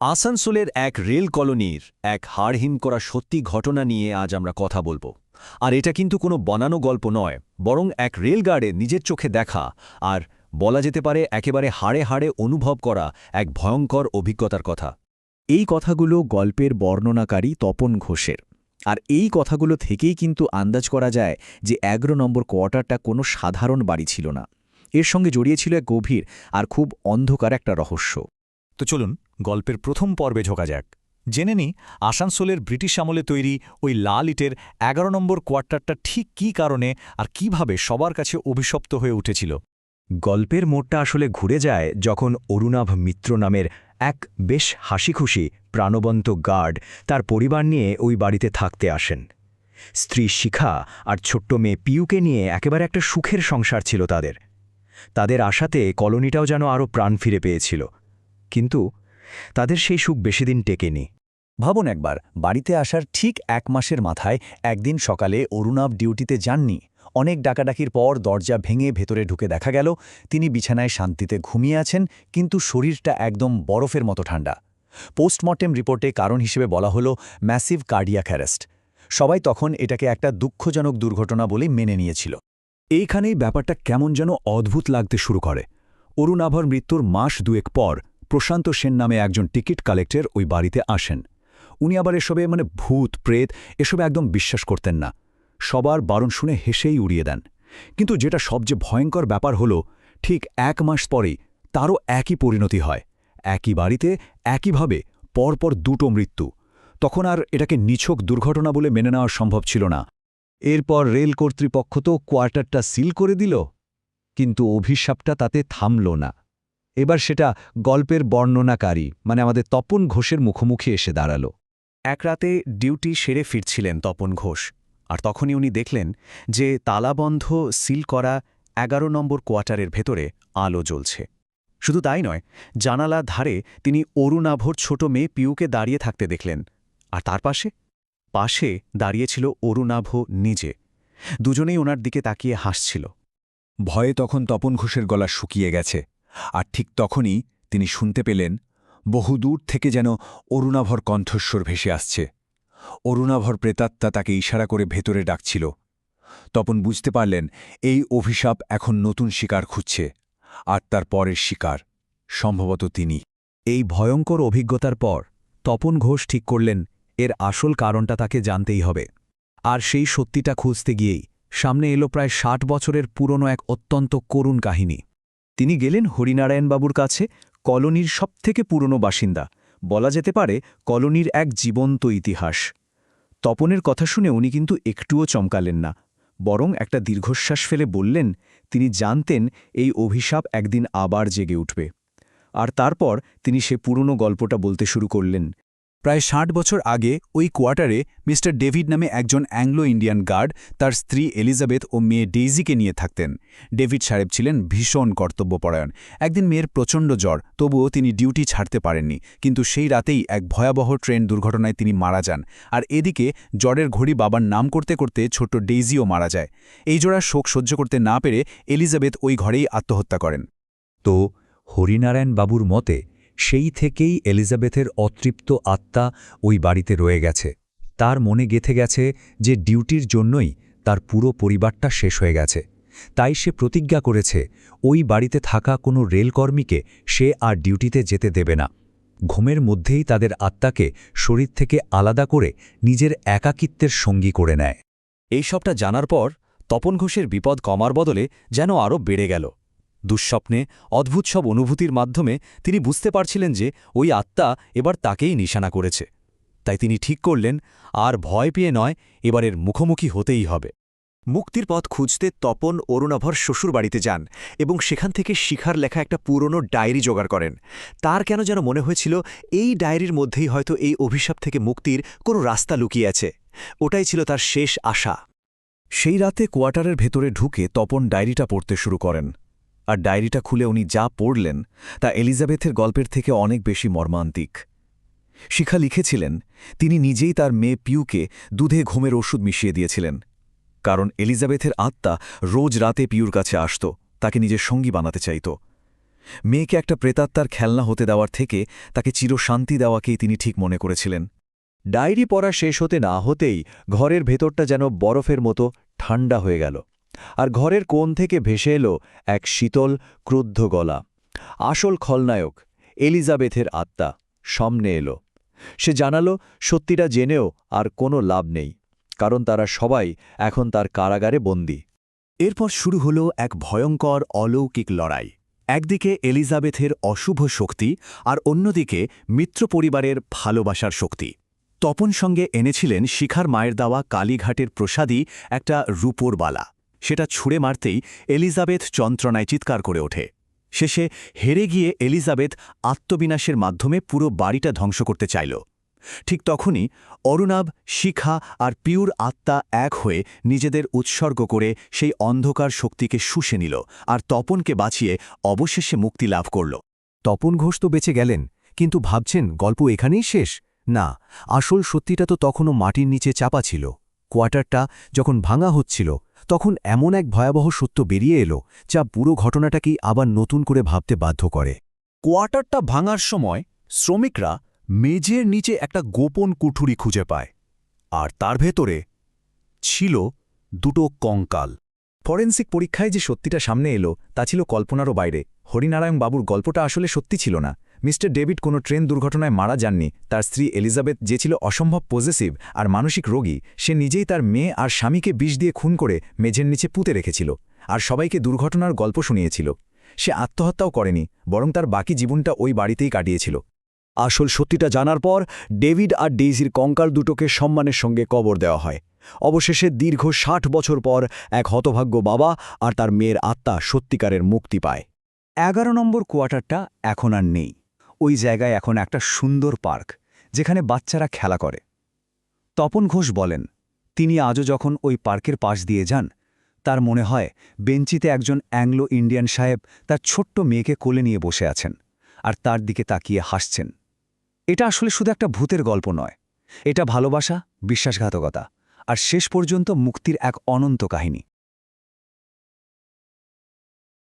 আসানসোলের এক রেল কলোনির এক হাড়হিম করা সত্যি ঘটনা নিয়ে আজ আমরা কথা বলবো। আর এটা কিন্তু কোনো বানানো গল্প নয়, বরং এক রেলগার্ডে নিজের চোখে দেখা আর বলা যেতে পারে একেবারে হাড়ে হাড়ে অনুভব করা এক ভয়ঙ্কর অভিজ্ঞতার কথা। এই কথাগুলো গল্পের বর্ণনাকারী তপন ঘোষের। আর এই কথাগুলো থেকেই কিন্তু আন্দাজ করা যায় যে ১১ নম্বর কোয়ার্টারটা কোনো সাধারণ বাড়ি ছিল না। এর সঙ্গে জড়িয়ে ছিল এক গভীর আর খুব অন্ধকার একটা রহস্য। তো চলুন গল্পের প্রথম পর্বে ঝোঁকা যাক। জেনে নিই আসানসোলের ব্রিটিশ আমলে তৈরি ওই লাল ইটের ১১ নম্বর কোয়ার্টারটা ঠিক কী কারণে আর কিভাবে সবার কাছে অভিশপ্ত হয়ে উঠেছিল। গল্পের মোড়টা আসলে ঘুরে যায় যখন অরুণাভ মিত্র নামের এক বেশ হাসিখুশি প্রাণবন্ত গার্ড তার পরিবার নিয়ে ওই বাড়িতে থাকতে আসেন। স্ত্রী শিখা আর ছোট্ট মেয়ে পিউকে নিয়ে একেবারে একটা সুখের সংসার ছিল তাদের আশাতে কলোনিটাও যেন আরও প্রাণ ফিরে পেয়েছিল। কিন্তু তাদের সেই সুখ বেশিদিন টেকেনি। ভাবুন একবার, বাড়িতে আসার ঠিক ১ মাসের মাথায় একদিন সকালে অরুণাভ ডিউটিতে যাননি। অনেক ডাকাডাকির পর দরজা ভেঙে ভেতরে ঢুকে দেখা গেল তিনি বিছানায় শান্তিতে ঘুমিয়ে আছেন, কিন্তু শরীরটা একদম বরফের মতো ঠান্ডা। পোস্টমর্টেম রিপোর্টে কারণ হিসেবে বলা হলো ম্যাসিভ কার্ডিয়াক অ্যারেস্ট। সবাই তখন এটাকে একটা দুঃখজনক দুর্ঘটনা বলেই মেনে নিয়েছিল। এইখানেই ব্যাপারটা কেমন যেন অদ্ভুত লাগতে শুরু করে। অরুণাভর মৃত্যুর মাস দুয়েক পর প্রশান্ত সেন নামে একজন টিকিট কালেক্টর ওই বাড়িতে আসেন। উনি আবার এসবে ভূত প্রেত এসবে একদম বিশ্বাস করতেন না। সবার বারণ শুনে হেসেই উড়িয়ে দেন। কিন্তু যেটা সবচেয়ে ভয়ঙ্কর ব্যাপার হলো, ঠিক ১ মাস পরেই তারও একই পরিণতি হয়। একই বাড়িতে একইভাবে পরপর দুটো মৃত্যু। তখন আর এটাকে নিছক দুর্ঘটনা বলে মেনে নেওয়া সম্ভব ছিল না। এরপর রেল কর্তৃপক্ষ তো কোয়ার্টারটা সিল করে দিল, কিন্তু অভিশাপটা তাতে থামল না। এবার সেটা গল্পের বর্ণনাকারী আমাদের তপন ঘোষের মুখোমুখি এসে দাঁড়াল। এক রাতে ডিউটি সেরে ফিরছিলেন তপন ঘোষ, আর তখনই উনি দেখলেন যে তালাবন্ধ সিল করা ১১ নম্বর কোয়ার্টারের ভেতরে আলো জ্বলছে। শুধু তাই নয়, জানালা ধারে তিনি অরুণাভর ছোট মেয়ে পিউকে দাঁড়িয়ে থাকতে দেখলেন। আর তার পাশে দাঁড়িয়েছিল অরুণাভ নিজে। দুজনেই ওনার দিকে তাকিয়ে হাসছিল। ভয়ে তখন তপন ঘোষের গলা শুকিয়ে গেছে। আর ঠিক তখনই তিনি শুনতে পেলেন বহুদূর থেকে যেন অরুণাভর কণ্ঠস্বর ভেসে আসছে। অরুণাভর প্রেতাত্মা তাকে ইশারা করে ভেতরে ডাকছিল। তপন বুঝতে পারলেন এই অভিশাপ এখন নতুন শিকার খুঁজছে, আর তার পরের শিকার সম্ভবত তিনি। এই ভয়ঙ্কর অভিজ্ঞতার পর তপন ঘোষ ঠিক করলেন এর আসল কারণটা তাকে জানতেই হবে। আর সেই সত্যিটা খুঁজতে গিয়েই সামনে এলো প্রায় ৬০ বছরের পুরনো এক অত্যন্ত করুণ কাহিনী। তিনি গেলেন হরিনারায়ণবাবুর কাছে, কলোনির সবথেকে পুরনো বাসিন্দা, বলা যেতে পারে কলোনির এক জীবন্ত ইতিহাস। তপনের কথা শুনে উনি কিন্তু একটুও চমকালেন না, বরং একটা দীর্ঘশ্বাস ফেলে বললেন তিনি জানতেন এই অভিশাপ একদিন আবার জেগে উঠবে। আর তারপর তিনি সে পুরনো গল্পটা বলতে শুরু করলেন। প্রায় ৬০ বছর আগে ওই কোয়ার্টারে মিস্টার ডেভিড নামে একজন অ্যাংলো ইন্ডিয়ান গার্ড তার স্ত্রী এলিজাবেথ ও মেয়ে ডেইজিকে নিয়ে থাকতেন। ডেভিড সাহেব ছিলেন ভীষণ কর্তব্যপরায়ণ। একদিন মেয়ের প্রচণ্ড জ্বর, তবুও তিনি ডিউটি ছাড়তে পারেননি। কিন্তু সেই রাতেই এক ভয়াবহ ট্রেন দুর্ঘটনায় তিনি মারা যান। আর এদিকে জ্বরের ঘড়ি বাবার নাম করতে করতে ছোট্ট ডেইজিও মারা যায়। এই জোড়ার শোক সহ্য করতে না পেরে এলিজাবেথ ওই ঘরেই আত্মহত্যা করেন। তো হরিনারায়ণ বাবুর মতে সেই থেকেই এলিজাবেথের অতৃপ্ত আত্মা ওই বাড়িতে রয়ে গেছে। তার মনে গেঁথে গেছে যে ডিউটির জন্যই তার পুরো পরিবারটা শেষ হয়ে গেছে। তাই সে প্রতিজ্ঞা করেছে ওই বাড়িতে থাকা কোনো রেলকর্মীকে সে আর ডিউটিতে যেতে দেবে না। ঘুমের মধ্যেই তাদের আত্মাকে শরীর থেকে আলাদা করে নিজের একাকিত্বের সঙ্গী করে নেয়। এইসবটা জানার পর তপন ঘোষের বিপদ কমার বদলে যেন আরও বেড়ে গেল। দুঃস্বপ্নে অদ্ভুত সব অনুভূতির মাধ্যমে তিনি বুঝতে পারছিলেন যে ওই আত্মা এবার তাকেই নিশানা করেছে। তাই তিনি ঠিক করলেন আর ভয় পেয়ে নয়, এবারের মুখোমুখি হতেই হবে। মুক্তির পথ খুঁজতে তপন অরুণাভর শ্বশুর বাড়িতে যান এবং সেখান থেকে শিখার লেখা একটা পুরনো ডায়েরি জোগাড় করেন। তার কেন যেন মনে হয়েছিল এই ডায়েরির মধ্যেই হয়তো এই অভিশাপ থেকে মুক্তির কোনো রাস্তা লুকিয়ে আছে। ওটাই ছিল তার শেষ আশা। সেই রাতে কোয়ার্টারের ভেতরে ঢুকে তপন ডায়েরিটা পড়তে শুরু করেন। আর ডায়েরিটা খুলে উনি যা পড়লেন তা এলিজাবেথের গল্পের থেকে অনেক বেশি মর্মান্তিক। শিখা লিখেছিলেন তিনি নিজেই তার মেয়ে পিউকে দুধে ঘুমের ওষুধ মিশিয়ে দিয়েছিলেন, কারণ এলিজাবেথের আত্মা রোজ রাতে পিউর কাছে আসত, তাকে নিজের সঙ্গী বানাতে চাইত। মেয়েকে একটা প্রেতাত্মার খেলনা হতে দেওয়ার থেকে তাকে চিরশান্তি দেওয়াকেই তিনি ঠিক মনে করেছিলেন। ডায়েরি পড়া শেষ হতে না হতেই ঘরের ভেতরটা যেন বরফের মতো ঠান্ডা হয়ে গেল, আর ঘরের কোণ থেকে ভেসে এলো এক শীতল ক্রুদ্ধ গলা। আসল খলনায়ক এলিজাবেথের আত্মা সামনে এলো। সে জানালো সত্যিটা জেনেও আর কোনো লাভ নেই, কারণ তারা সবাই এখন তার কারাগারে বন্দী। এরপর শুরু হল এক ভয়ঙ্কর অলৌকিক লড়াই। একদিকে এলিজাবেথের অশুভ শক্তি আর অন্যদিকে মিত্র পরিবারের ভালোবাসার শক্তি। তপন সঙ্গে এনেছিলেন শিখার মায়ের দেওয়া কালীঘাটের প্রসাদী একটা রূপোর বালা। সেটা ছুঁড়ে মারতেই এলিজাবেথ যন্ত্রণায় চিৎকার করে ওঠে। শেষে হেরে গিয়ে এলিজাবেথ আত্মবিনাশের মাধ্যমে পুরো বাড়িটা ধ্বংস করতে চাইল। ঠিক তখনই অরুণাভ, শিখা আর পিউর আত্মা এক হয়ে নিজেদের উৎসর্গ করে সেই অন্ধকার শক্তিকে শুষে নিল আর তপনকে বাঁচিয়ে অবশেষে মুক্তি লাভ করল। তপন ঘোষ তো বেঁচে গেলেন, কিন্তু ভাবছেন গল্প এখানেই শেষ? না, আসল সত্যিটা তো তখনও মাটির নিচে চাপা ছিল। কোয়ার্টারটা যখন ভাঙা হচ্ছিল, তখন এমন এক ভয়াবহ সত্য বেরিয়ে এলো যা পুরো ঘটনাটাকেই আবার নতুন করে ভাবতে বাধ্য করে। কোয়ার্টারটা ভাঙার সময় শ্রমিকরা মেঝের নিচে একটা গোপন কুঠুরি খুঁজে পায়, আর তার ভেতরে ছিল দুটো কঙ্কাল। ফরেন্সিক পরীক্ষায় যে সত্যিটা সামনে এলো তা ছিল কল্পনারও বাইরে। হরিনারায়ণ বাবুর গল্পটা আসলে সত্যি ছিল না। মিস্টার ডেভিড কোনো ট্রেন দুর্ঘটনায় মারা যাননি। তার স্ত্রী এলিজাবেথ, যে ছিল অসম্ভব পজেসিভ আর মানসিক রোগী, সে নিজেই তার মেয়ে আর স্বামীকে বিষ দিয়ে খুন করে মেঝের নিচে পুঁতে রেখেছিল আর সবাইকে দুর্ঘটনার গল্প শুনিয়েছিল। সে আত্মহত্যাও করেনি, বরং তার বাকি জীবনটা ওই বাড়িতেই কাটিয়েছিল। আসল সত্যিটা জানার পর ডেভিড আর ডেইজির কঙ্কাল দুটোকে সম্মানের সঙ্গে কবর দেওয়া হয়। অবশেষে দীর্ঘ ৬০ বছর পর এক হতভাগ্য বাবা আর তার মেয়ের আত্মা সত্যিকারের মুক্তি পায়। ১১ নম্বর কোয়ার্টারটা এখন আর নেই। ওই জায়গায় এখন একটা সুন্দর পার্ক, যেখানে বাচ্চারা খেলা করে। তপন ঘোষ বলেন, তিনি আজও যখন ওই পার্কের পাশ দিয়ে যান, তার মনে হয় বেঞ্চিতে একজন অ্যাংলো ইন্ডিয়ান সাহেব তার ছোট্ট মেয়েকে কোলে নিয়ে বসে আছেন আর তার দিকে তাকিয়ে হাসছেন। এটা আসলে শুধু একটা ভূতের গল্প নয়, এটা ভালোবাসা, বিশ্বাসঘাতকতা আর শেষ পর্যন্ত মুক্তির এক অনন্ত কাহিনী।